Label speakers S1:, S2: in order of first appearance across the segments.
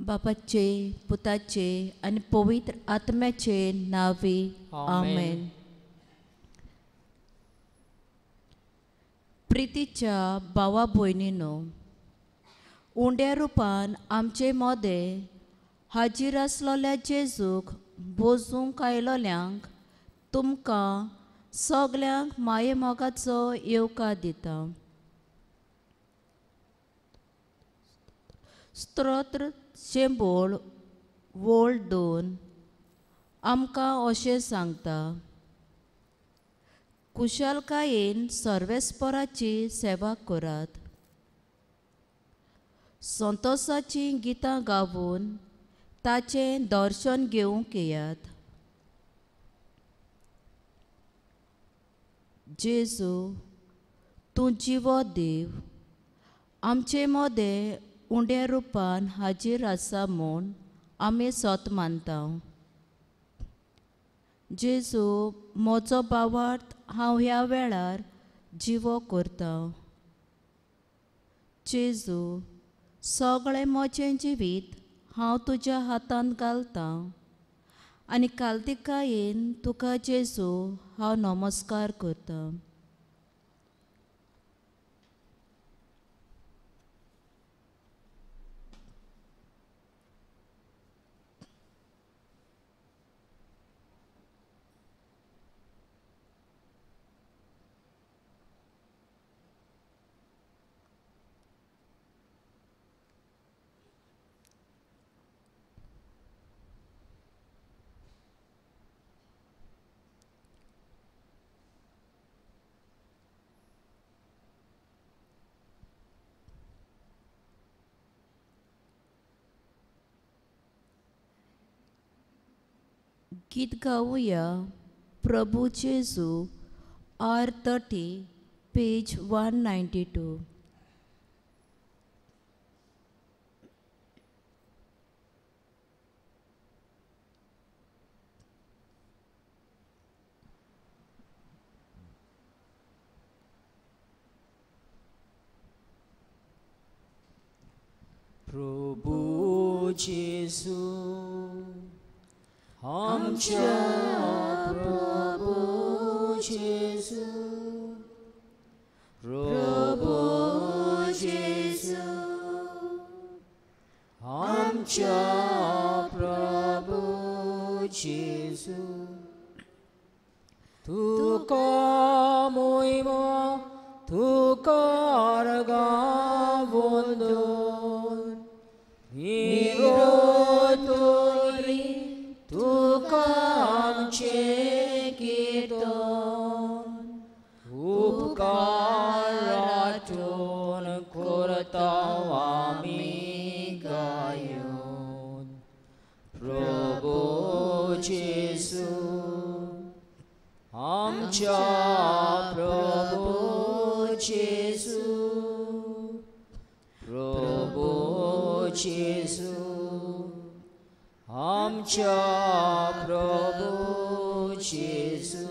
S1: बापाचे, पुताचे आणि पवित्र आत्म्याचे नावे आमेन. प्रितीच्या भावा भयणीनो, उंड्या रुपान आमचे मोदें हाजीर आसलोल्या जेजूक बोजूंक आयलोल्यांक तुमकां सगल्यांक माये मोगाचो येवकार दिता. स्तोत्र शेंबोळ वोळ 2 आमकां अशें सांगता. कुशलकायेन सर्वेस्पराची सेवा करात. संतोशाची गितां गावून ताचें दर्शन घेवंक येयात. जेजू, तूं जिवो देव, आमचे मोदें उंड्या रुपान हाजीर आसा म्हूण आमी सोत मानता. जेजू, म्हजो भावार्थ हांव ह्या वेळार जिवो करता. जेजू, सगळें म्हजें जिवीत हांव तुज्या हातांत घालतां आनी कालदिकायेन तुका जेजू हांव नमस्कार करतां. गीत गावुया प्रभू जेजू R30 पेज 192.
S2: प्रभू जेजू आमच्या प्रभू जेजू, प्रभू जेजू आमच्या प्रभू जेजू, तुका मोहिमा तुका वंदन निरोतोरी तुका आमचे कीर्तन उपकारातून करता आमी गायन. प्रभू जेजू आमच्या प्रभू जेजू, प्रभू जेजू आमच्या प्रभू जेजू,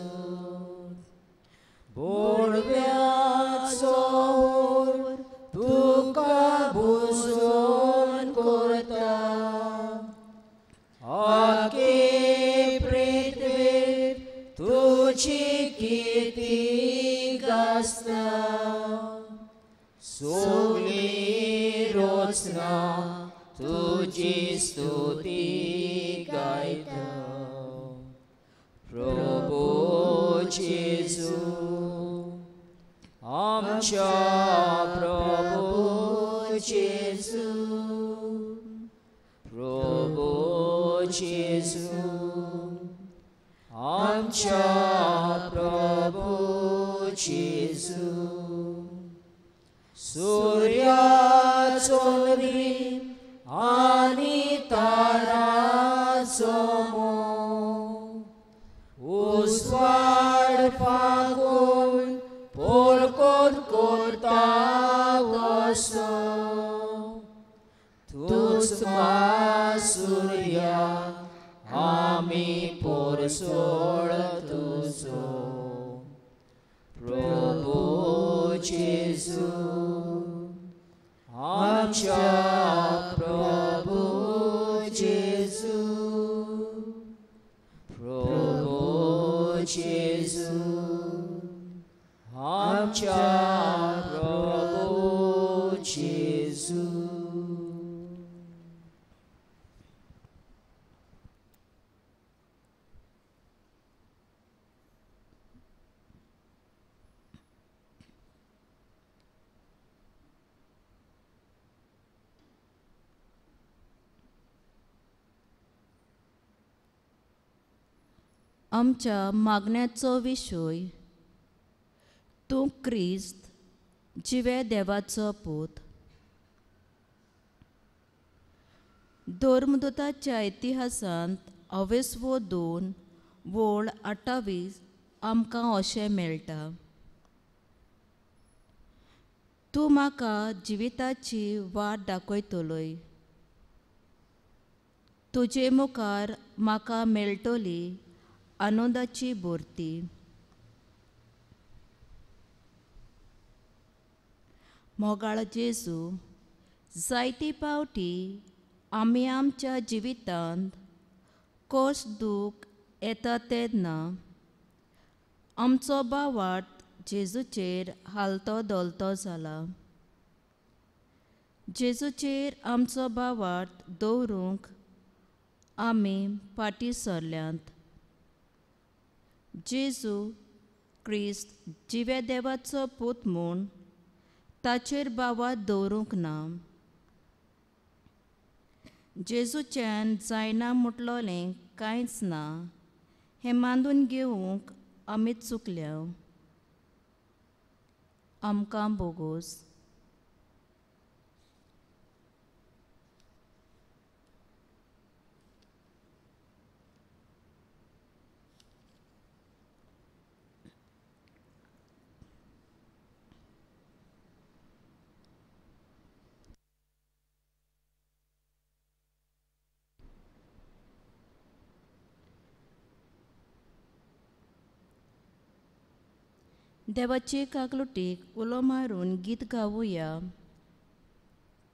S2: बोडव्याचो तुका भुजोन करता. आखे पृथ्वीर तुजी कीर्ती गाजता. सगळीं रोचना तुजी स्तुती गायता. प्रभू जेजू आमच्या प्रभू जेजू, प्रभू जेजू आमच्या प्रभू जेजू, सूर्याचो आनी ताराचो उसवाड फागून पोरकोन करता वसो. तूच सूर्या आमी पोरसोळ तुजो. प्रभू जेजू आमच्या प्रभू जेजू आमच्या प्रभू जेजू
S1: आमच्या मागण्याचो विशय तूं क्रिस्त जिवे देवाचो पूत. धर्मदूताच्या इतिहासांत 22:28 आमकां अशें मेळटा. तूं म्हाका जिविताची वाट दाखयतलोय. तुजे मुखार म्हाका मेळटली आनंदाची भरती. मोगाळ जेजू, जायती पावटी आमी आमच्या जिवितांत कश्ट दूख येता तेन्ना आमचो बावार्थ जेजूचेर हालतो दोलतो जाला. जेजूचेर आमचो बावार्थ दवरूंक आमी फाटीं सरल्यांत. जेजू क्रिस्त जिवे देवाचो पूत म्हूण ताचेर बावार्थ दवरूंक ना. जेजूच्यान जायना म्हटलोलें कांयच ना हें मानून घेवंक आमी चुकल्या. आमकां बोगूस. देवाचे काकलुटीक उलो मारून गीत गावुया.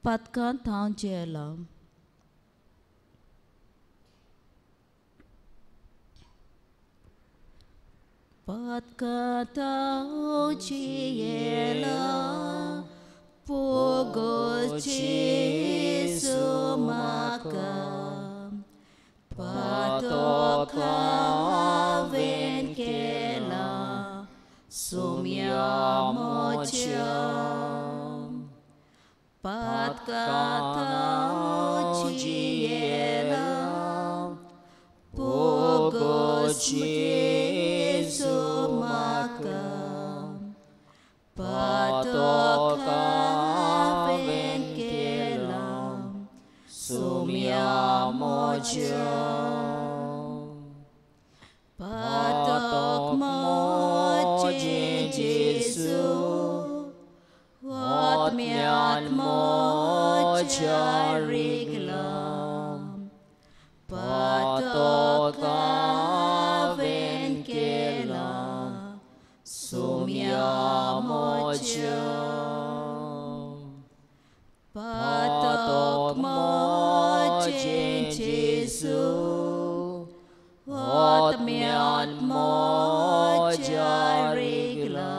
S1: पातकांत हांव जेला. पातकांत हांव जेला, पोगोस जेजू म्हाका. पातक हांवें केला सोम्या म्हज्या. पातकांत हांव जियेला, पोगोस जेजू म्हाका. पातक हांवें केला सोम्या म्हज्या. पातक म्हजें जेजू आत्म्यांत म्हज्या रिगला. पातक हांवें केला सोम्या म्हज्या. पातक म्हजें जेजू आत्म्यांत म्हज्या रिगला.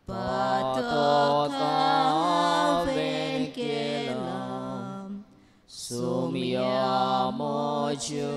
S1: पातक हांवें केला सोम्या म्हज्या.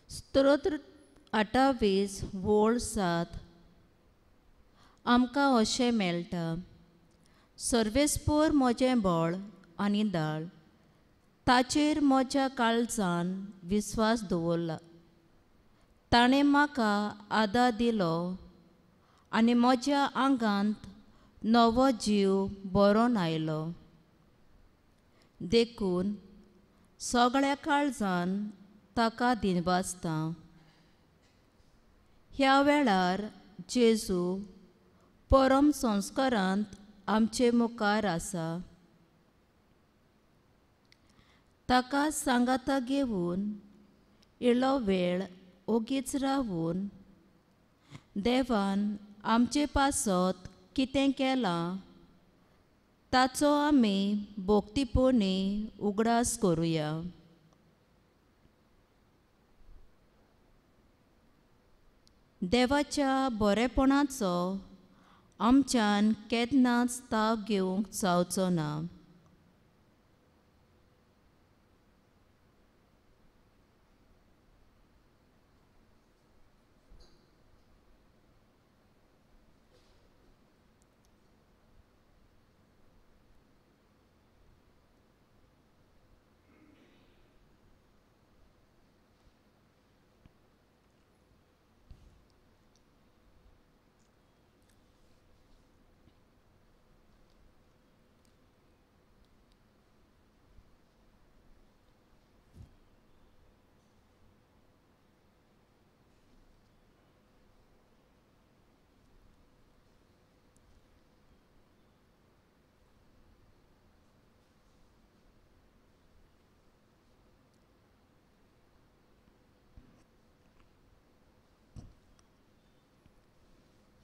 S1: स्तोत्र 28:7 आमकां अशें मेळटा. सर्वेस्पोर म्हजें बळ आनी दाळ, ताचेर म्हज्या काळजान विस्वास दवरला. ताणें म्हाका आदार दिलो आनी म्हज्या आंगांत नवो जीव भरोन आयलो. देखून सगळ्या काळजान ताका दिनवासता. ह्या वेळार जेजू परम संस्कारांत आमचे मुखार आसा. ताका सांगाता घेवन इल्लो वेळ ओगीच रावून देवान आमचे पासत कितें केलां ताचो आमी भोक्तीपोनी उगडास करुया. देवाच्या बरेपणाचो आमच्यान केन्नाच ताग घेवंक जावचो ना.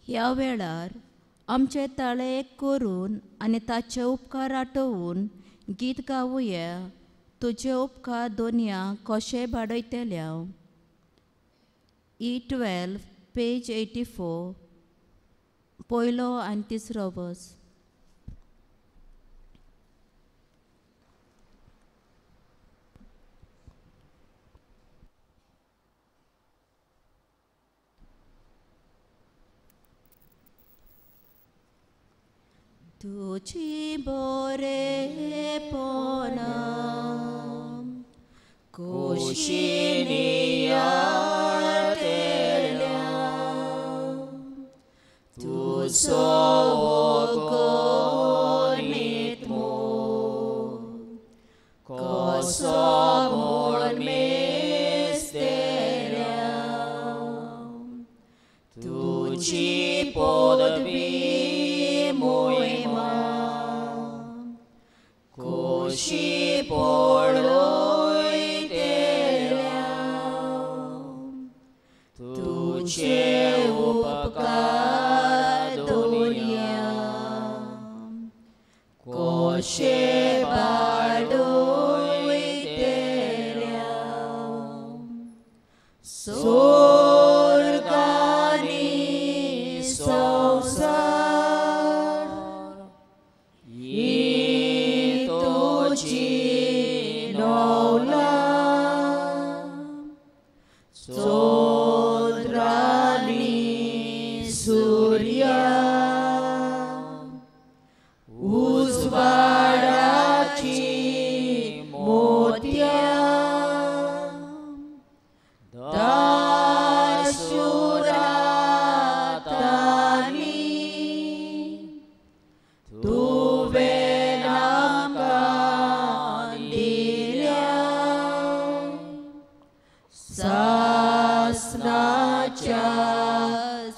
S1: ह्या वेळार आमचे ताळे एक करून आनी ताचे उपकार आठवून गीत गावुया. तुजे उपकार दोनया कशे बाडयतले हांव. E12 पेज 84 पयलो आनी तिसरो वर्स. तुझी बरेपणा
S2: कुशीनी आटेल्या तुझो गणित कसो म्हूण मेस्तेल्या तुझी पदवी कशी पळयतल्या तुझे उपकार दोनया कशे बाडयतल्या. स्वर्गानी संसार चंद्रानी सूर्या उजवाडाची मोत्या दाशुरातानी तुवें आमकां दिल्या. सासणाच्या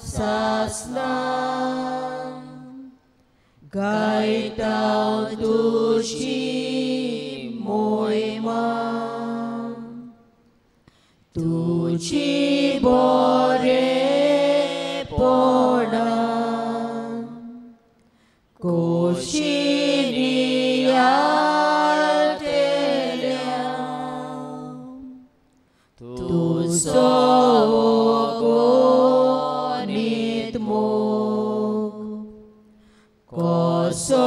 S2: सासना गायता तुझी मोहिमा. तुझी बरेपणा कशी नियाळटल्या तुझो गणित मोग कसो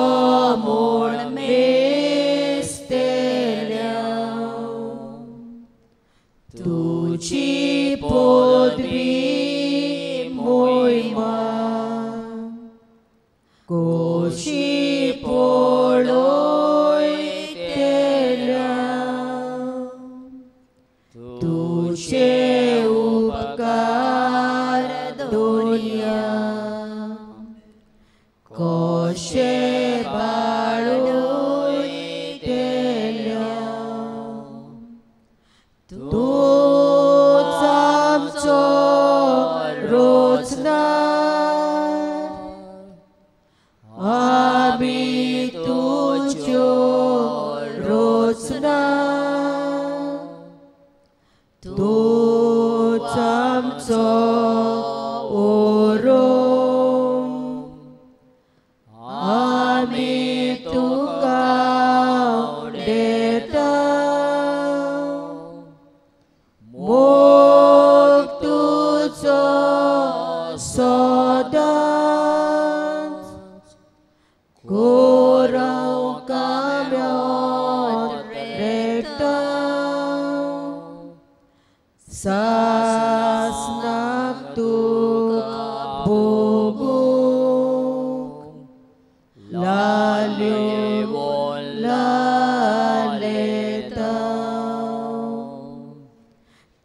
S2: म्हूण मेस्तेल्या तुझी पदवी आमचो ओरोम आमी तुका उडेता मोग तुजो सदांच कोराव काम्यांत रेगता सासनाक तुका भोगूंक लाल्यो लालेता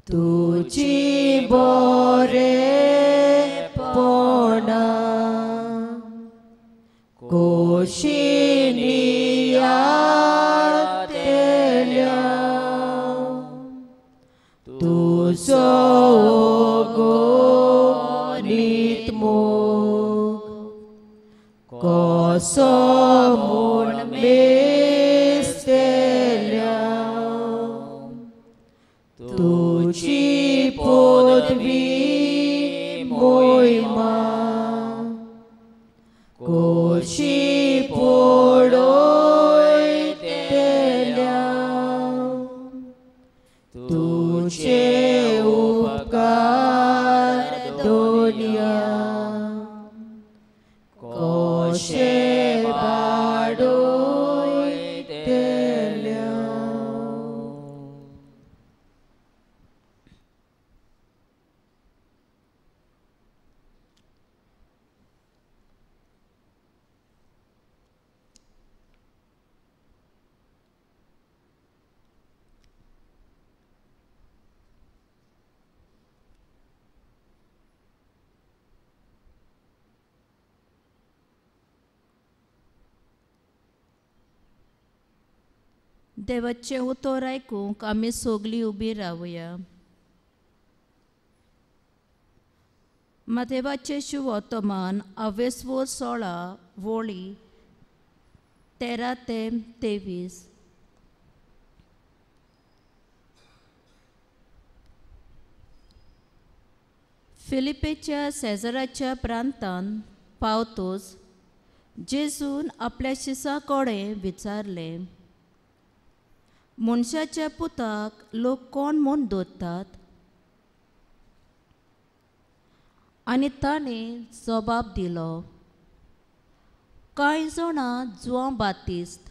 S2: तुजी बरेपणां कोशिनी यातेल्या तुजो ओगोनीत मोग कसो म्हूण मेस्तेल्या तुजी पदवी मोहिमा कशी पडयतेल्या तुजे उपकार दोनिया कशे वाडयतेल्या
S1: देवाचे उतर आयकूंक आमी सगळीं उबी रावया. मातेवाचे शुभवर्तमान अवेस्वो 16 वळी 13 ते 23. फिलिपेच्या सेजाराच्या प्रांतांत पावतोच जेजून आपल्या शिसा कडेन विचारलें, मनशाच्या पुताक लोक कोण म्हूण धरतात? आनी ताणें जबाब दिलो, कांय जाणां जुआंव बातिस्त,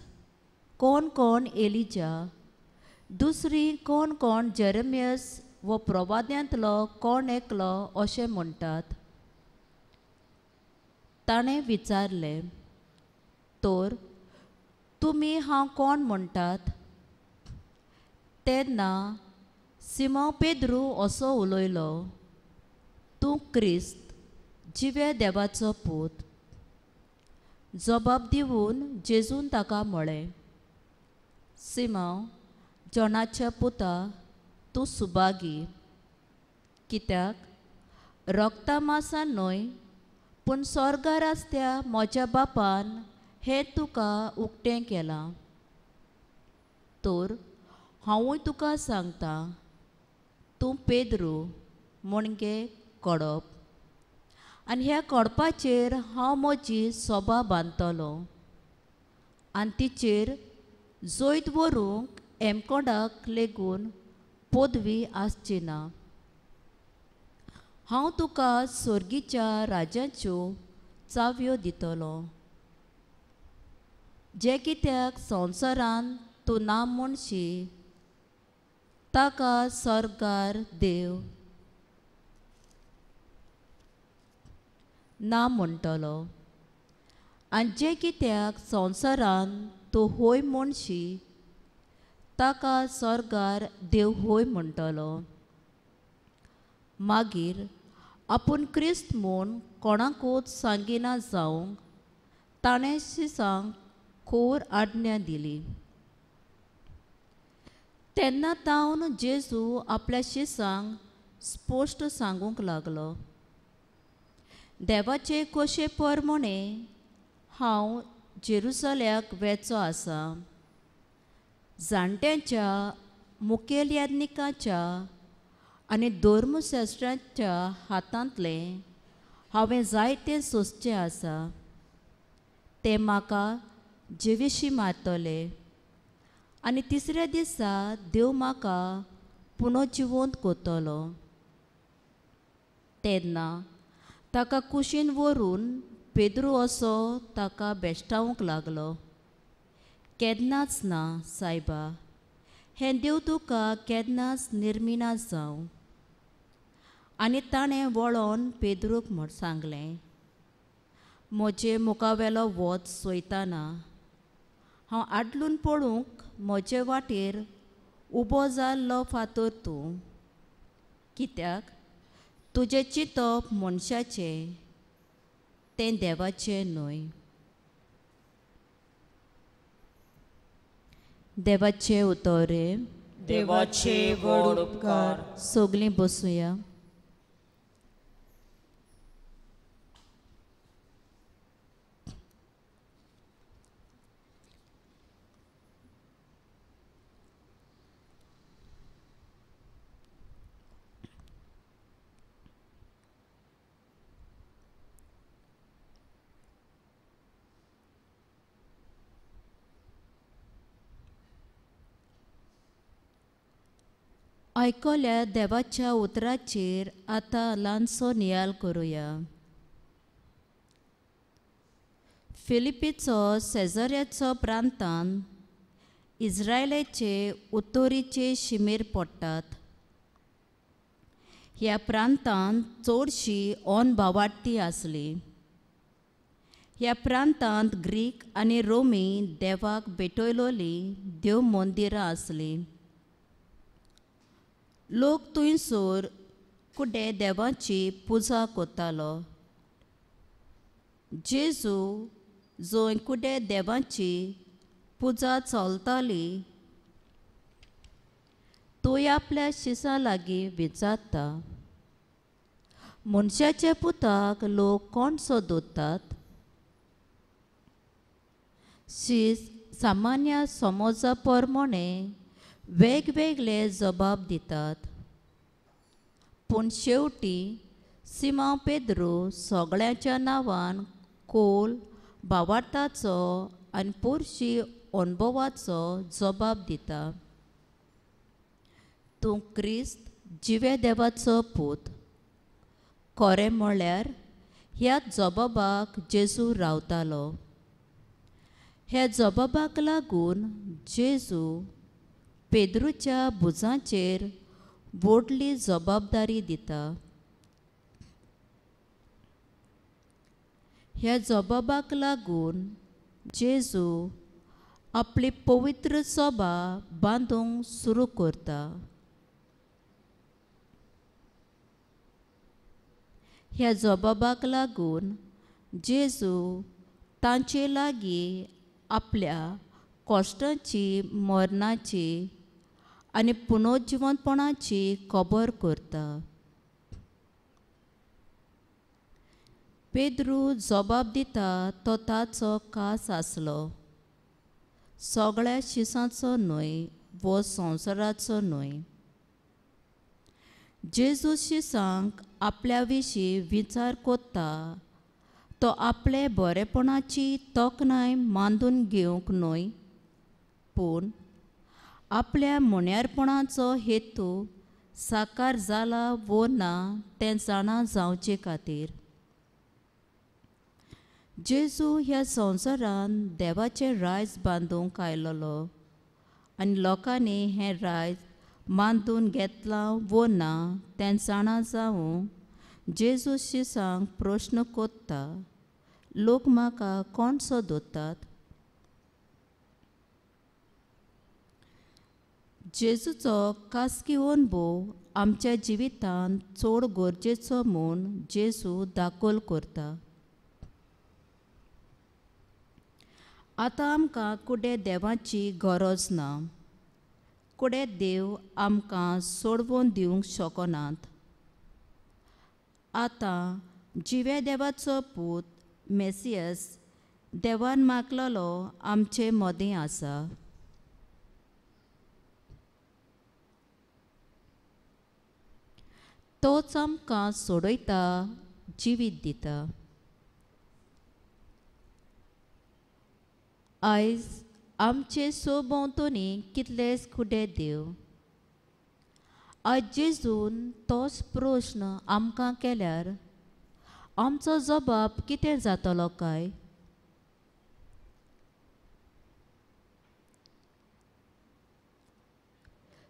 S1: कोण एलिजा, दुसरी कोण जेरेमियास वो प्रवाद्यांतलो कोण एकलो अशें म्हणटात. ताणें विचारलें, तर तुमी हांव कोण म्हणटात? तेन्ना सिमोन पेद्रू असो उलयलो, तूं क्रिस्त, जिवे देवाचो पूत. जबाब दिवून जेजून ताका म्हळें, सिमोन, जोनाच्या पुता, तूं सुभागी, कित्याक रक्ता मांसान न्हय पूण स्वर्गार आसत्या म्हज्या बापान हें तुका उक्तें केलां. तर हांवूय तुका सांगतां, तूं पेद्रू म्हणगे कडप, आनी ह्या कडपाचेर हांव म्हजी सोबा बांदतलो, आनी तिचेर जैत व्हरूंक हेमकोंडाक लेगून पदवी आसची ना. हांव तुका स्वर्गीच्या राज्याच्यो चाव्यो दितलो. जे कित्याक संवसारांत तूं ना म्हणशी ताका स्वर्गार देव ना म्हणटलो, आनी जे कित्याक संवसारांत तूं होय म्हणशी ताका स्वर्गार देव होय म्हणटलो. मागीर आपूण क्रिस्त म्हूण कोणाकूच सांगिना जावंक ताणें शिसांक खोर आज्ञा दिली. तेन्ना तावन जेजू आपल्या शिसांक स्पश्ट सांगूंक लागलो, देवाचे कशे परमणे हांव जेरुसल्याक वेचो आसा. जाणट्यांच्या मुखेल याज्ञिकाच्या आनी धर्मशास्त्राच्या हातांतले हांवें जायतें सोंसचें आसा ते म्हाका जिवीशी मारतले आनी तिसऱ्या दिसा देव म्हाका पुनर्जिवंत करतलो. तेन्ना ताका कुशीन व्हरून पेद्रू असो ताका बेश्टावंक लागलो. केन्नाच ना सायबा, हें देव तुका केन्नाच निर्मिना जावं. आनी ताणें वळोन पेद्रूक म्हूण सांगलें, म्हजे मुखावेलो वोत सोयताना हांव आदलून पळोवंक म्हजे वाटेर उबो जाल्लो फातर तूं, कित्याक तुजें चिंतप मनशाचें तें देवाचें न्हय. देवाचें उतोरें.
S2: देवाचे व्हड उपकार.
S1: सगलीं बसूया. आयकल्या देवाच्या उतराचेर आतां ल्हानसो नियाळ करुया. फिलिपीचो सेझारियाचो प्रांतांत इस्रायेलाचे उत्तरेचे शिमेर पडटात. ह्या प्रांतांत चडशीं ओन भावार्थी आसलीं. ह्या प्रांतांत ग्रीक आनी रोमी देवाक भेटयलोलीं देव मंदिरां आसलीं. लोक थंयसर कुडे देवाची पुजा करतालो. जेजू जंय कुडे देवाची पुजा चलताली थंय आपल्या शिसां लागीं विचारता, मनशाच्या पुताक लोक कोण सोदतात? शीस सामान्य समजा प्रमाणें वेगवेगळे जबाब दितात. पूण शेवटी सिमोन पेद्रू सगळ्यांच्या नांवान खोल भावार्थाचो आनी पोरशी अणभवाचो जबाब दिता. तूं क्रिस्त जिवे देवाचो पूत. खरें म्हळ्यार ह्याच जबाबाक जेजू रावतालो. ह्या जबाबाक लागून जेजू पेद्रूच्या भुजांचेर व्हडली जबाबदारी दिता. ह्या जबाबाक लागून जेजू आपली पवित्र सभा बांदूंक सुरू करता. ह्या जबाबाक लागून जेजू तांचे लागीं आपल्या कश्टांची, मरणाची आनी पुनर्जिवंतपणाची खबर करता. पेद्रू जबाब दिता तो ताचो खास आसलो. सगळ्या शिसांचो न्हय वो संवसाराचो न्हय. जेजू शिसांक आपल्या विशीं विचार कोत्ता तो आपले बरेपणाची तोखणाय मांडून घेवंक न्हय, पूण आपल्या मुण्यारपणाचो हेतू साकार जाला वो ना तें जाणा जावचे खातीर. जेजू ह्या संवसारांत देवाचें रायज बांदूंक आयलोलो आनी लोकांनी हें रायज बांदून घेतलां वो ना तें जाणा जावूं जेजू शिसांक प्रश्न कोत्ता, लोक म्हाका कोण सोदतात? जेजूचो खासगी अनुभव आमच्या जिवितांत चड गरजेचो म्हूण जेजू दाखोल करता. आतां आमकां कुडे देवाची गरज ना. कुडे देव आमकां सोडवून दिवंक शकनात. आतां जिवे देवाचो पूत मेसियस देवान मागलेलो आमचे मदीं आसा. तोच आमकां सोडयता, जिवीत दिता. आयज आमचे सोभोंवतणी कितलेच खुडे देव. आज जेजून तोच प्रश्न आमकां केल्यार आमचो जबाब कितें जातलो काय?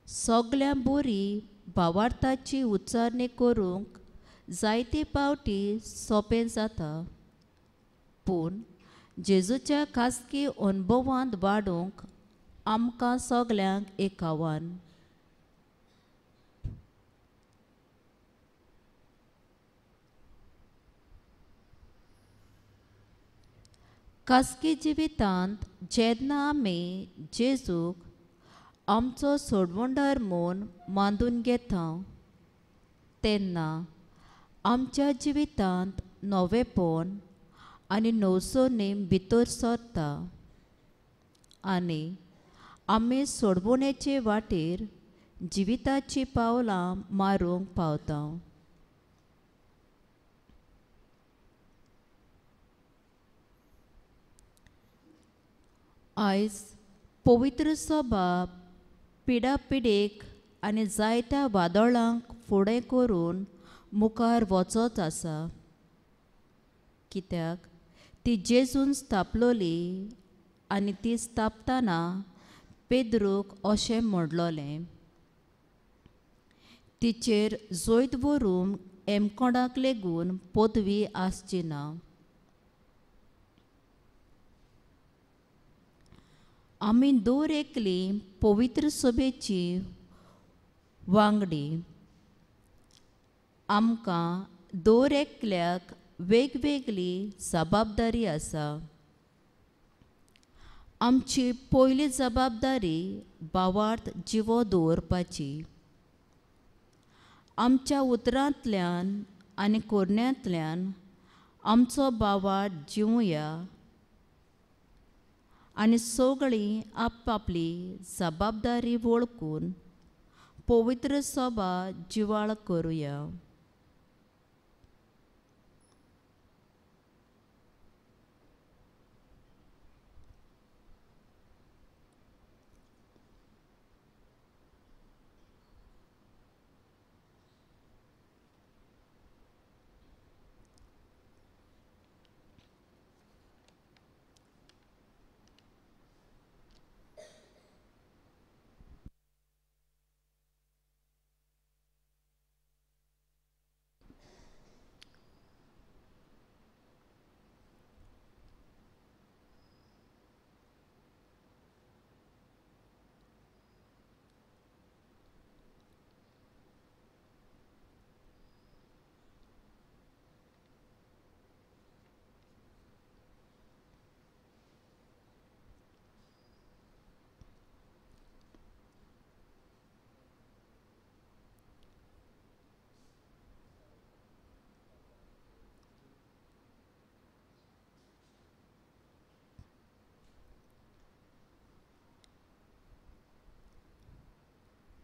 S1: सगळ्या बोरी भावार्थाची उच्चारणी करूंक जायते फावटी सोंपें जाता, पूण जेजूच्या खासगी अनुभवांत वाडूंक आमकां सगल्यांक एक आव्हान. खासगी जिवितांत जेन्ना आमी जेजूक आमचो सोडवणदार म्हूण मानून घेता, तेन्ना आमच्या जिवितांत नवेपण आनी नवसोनेम भितर सरता आनी आमी सोडवणेचे वाटेर जिविताची पावलां मारूंक पावता. आयज पवित्र सभा पिडापिडेक आनी जायत्या वादळांक फुडें करून मुखार वचत आसा, कित्याक ती जेजून स्थापलोली आनी ती स्थापतना पेद्रूक अशें म्हणलोलें, तिचेर जैत व्हरूंक हेमकोणाक लेगून पदवी आसची ना. आमी दर एकली पवित्र सभेची वांगडी. आमकां दर एकल्याक वेगवेगळी जबाबदारी आसा. आमची पयली जबाबदारी भावार्थ जिवो दवरपाची. आमच्या उतरांतल्यान आनी कोरण्यांतल्यान आमचो भावार्थ जिवुया आनी सगळीं आपआपली जबाबदारी वळखून पवित्र सभा जिवाळ करुया.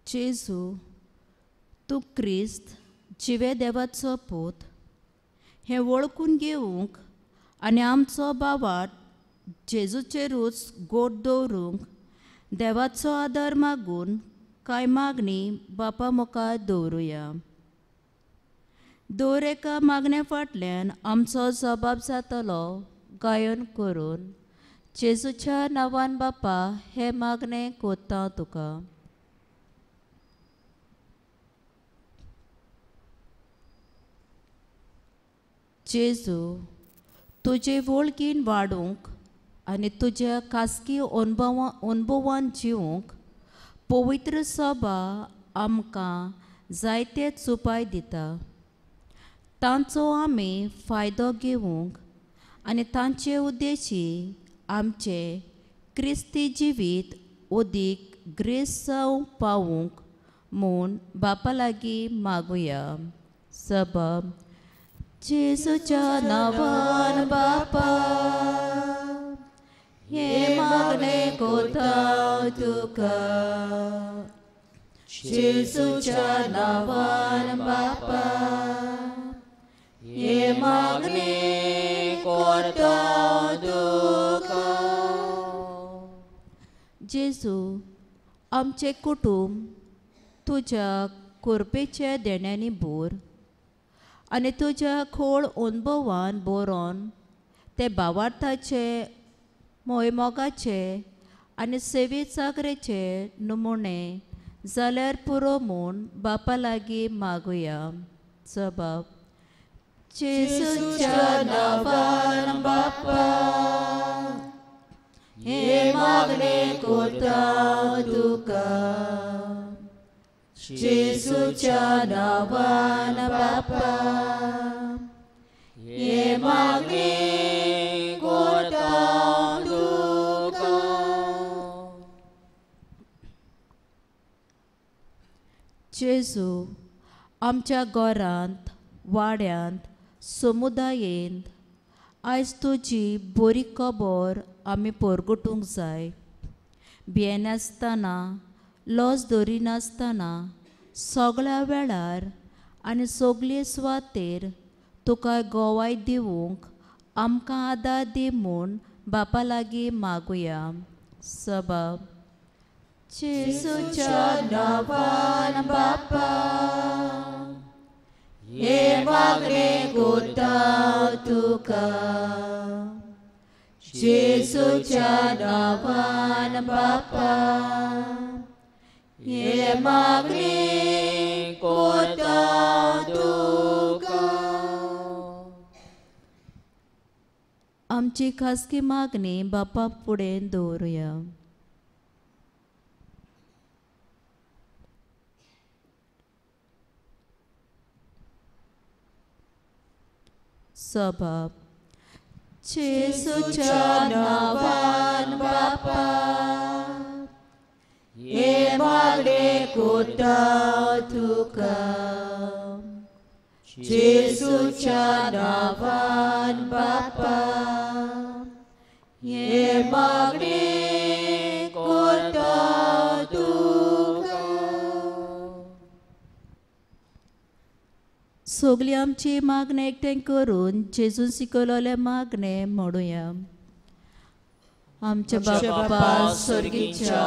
S1: जेजू, तूं क्रिस्त जिवे देवाचो पूत, हें वळखून घेवंक आनी आमचो भावार्थ जेजूचेरूच गोट दवरूंक देवाचो आदार मागून कांय मागणी बापा मुखार दवरुया. दर एका मागणे फाटल्यान आमचो जबाब जातलो गायन करून जेजूच्या नांवान बापा हे मागणें कोत्ता तुका. जेजू, तुजे वळखीन वाडूंक आनी तुज्या खासगी अनुभवान जिवंक पवित्र सभा आमकां जायतेच उपाय दिता. तांचो आमी फायदो घेवंक आनी तांचे उद्देशी आमचे क्रिस्ती जिवीत ओदीक ग्रेस जावंक पावूंक म्हूण बापा लागीं मागुया. सबब जेजूच्या नांवान बापा हे मागणे कोत्ता तुका.
S2: जेजूच्या नावान बापा हे मागणी करता तुका.
S1: जेजू, आमचे कुटुंब तुज्या कृपेच्या देण्यांनी भर आनी तुज्या खोल अनुभवान बरोवन ते भावार्थाचे मोहिमोगाचे आनी सेवे चाकरेचे नमुने जाल्यार पुरो म्हूण बापा लागीं मागुया. जबाब.
S2: जेजूच्या नावान बापा हे मागणी करता तुका. जेजूच्या नावान बापा हे मागणी करता तुका.
S1: जेजू, आमच्या घरांत वाड्यांत समुदायेंत आयज तुजी बरी खबर आमी परगटूंक जाय. भियेनासतना लॉस धरिनासतना सगळ्या वेळार आनी सगळे सुवातेर तुका गोवाय दिवंक आमकां आदार दी म्हूण बापा लागीं मागुया. सबाब.
S2: जेजूच्या नावान बापा हे मागणी करता तुका. जेजूच्या नावान बापा हे मागणी करता तुका.
S1: आमची खासगी मागणी बापा फुडें दवरुया. सबाब.
S2: जेजूच्या नावान बापा हे मागणी करता तुका. जेजूच्या नावान बापा हे मागणी करता तुका.
S1: सगळी आमची मागणी एकठांय करून जेजून शिकयलोले मागणे म्हणुया. आमचे बापा स्वर्गीच्या,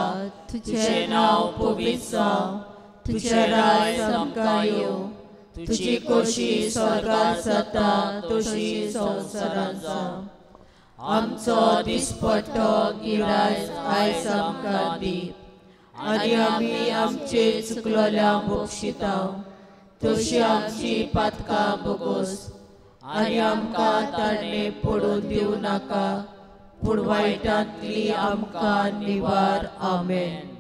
S1: तुझे नांव पवित्र जावं, तुझे राज आमकां येवं, तुजी खोशी स्वर्गांत जाता तशी संवसारांत जावं.
S2: आमचो दिसपट्टो गिरायज आयज आमकां दी आनी आमी आमचे चुकलोल्यांक बक्षितांव तशी आमची पातकां बोगोस आनी आमकां ताणें पडून दिवं नाका पूण वायटांतली आमकां निवार. आमेन.